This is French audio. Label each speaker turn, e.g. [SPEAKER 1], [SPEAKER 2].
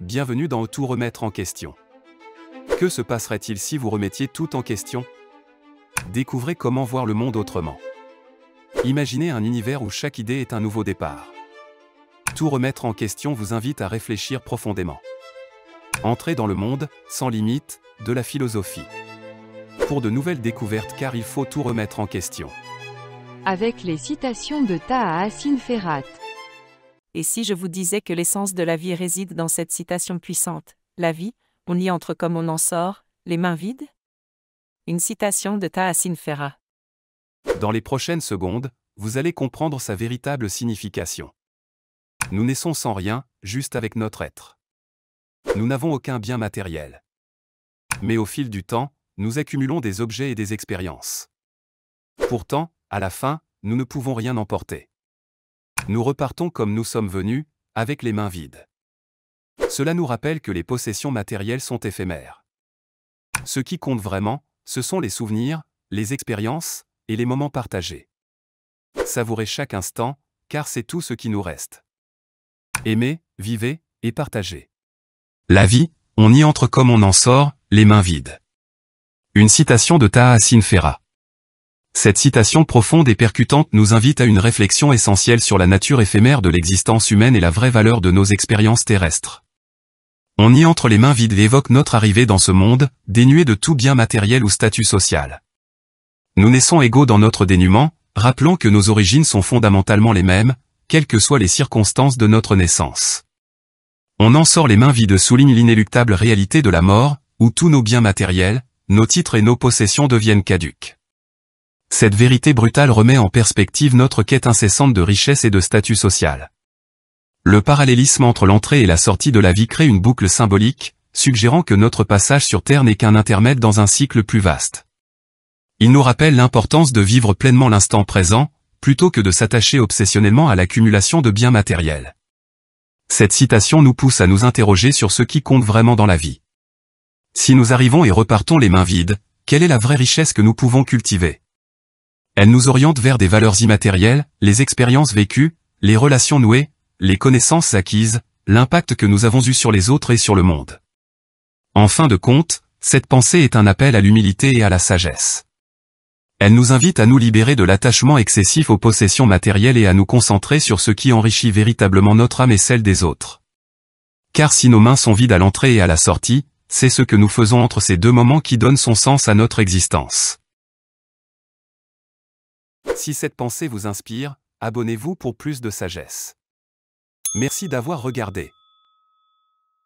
[SPEAKER 1] Bienvenue dans Tout remettre en question. Que se passerait-il si vous remettiez tout en question? Découvrez comment voir le monde autrement. Imaginez un univers où chaque idée est un nouveau départ. Tout remettre en question vous invite à réfléchir profondément. Entrez dans le monde, sans limite, de la philosophie. Pour de nouvelles découvertes car il faut tout remettre en question.
[SPEAKER 2] Avec les citations de Taha Hassin Ferhat.
[SPEAKER 3] Et si je vous disais que l'essence de la vie réside dans cette citation puissante, la vie, on y entre comme on en sort, les mains vides? Une citation de Taha Hassin Ferhat.
[SPEAKER 1] Dans les prochaines secondes, vous allez comprendre sa véritable signification. Nous naissons sans rien, juste avec notre être. Nous n'avons aucun bien matériel. Mais au fil du temps, nous accumulons des objets et des expériences. Pourtant, à la fin, nous ne pouvons rien emporter. Nous repartons comme nous sommes venus, avec les mains vides. Cela nous rappelle que les possessions matérielles sont éphémères. Ce qui compte vraiment, ce sont les souvenirs, les expériences, et les moments partagés. Savourez chaque instant, car c'est tout ce qui nous reste. Aimez, vivez, et partagez. La vie, on y entre comme on en sort, les mains vides. Une citation de Taha Hassin Ferhat. Cette citation profonde et percutante nous invite à une réflexion essentielle sur la nature éphémère de l'existence humaine et la vraie valeur de nos expériences terrestres. On y entre les mains vides et évoque notre arrivée dans ce monde, dénué de tout bien matériel ou statut social. Nous naissons égaux dans notre dénuement, rappelant que nos origines sont fondamentalement les mêmes, quelles que soient les circonstances de notre naissance. On en sort les mains vides souligne l'inéluctable réalité de la mort, où tous nos biens matériels, nos titres et nos possessions deviennent caducs. Cette vérité brutale remet en perspective notre quête incessante de richesse et de statut social. Le parallélisme entre l'entrée et la sortie de la vie crée une boucle symbolique, suggérant que notre passage sur Terre n'est qu'un intermède dans un cycle plus vaste. Il nous rappelle l'importance de vivre pleinement l'instant présent, plutôt que de s'attacher obsessionnellement à l'accumulation de biens matériels. Cette citation nous pousse à nous interroger sur ce qui compte vraiment dans la vie. Si nous arrivons et repartons les mains vides, quelle est la vraie richesse que nous pouvons cultiver? Elle nous oriente vers des valeurs immatérielles, les expériences vécues, les relations nouées, les connaissances acquises, l'impact que nous avons eu sur les autres et sur le monde. En fin de compte, cette pensée est un appel à l'humilité et à la sagesse. Elle nous invite à nous libérer de l'attachement excessif aux possessions matérielles et à nous concentrer sur ce qui enrichit véritablement notre âme et celle des autres. Car si nos mains sont vides à l'entrée et à la sortie, c'est ce que nous faisons entre ces deux moments qui donne son sens à notre existence. Si cette pensée vous inspire, abonnez-vous pour plus de sagesse. Merci d'avoir regardé.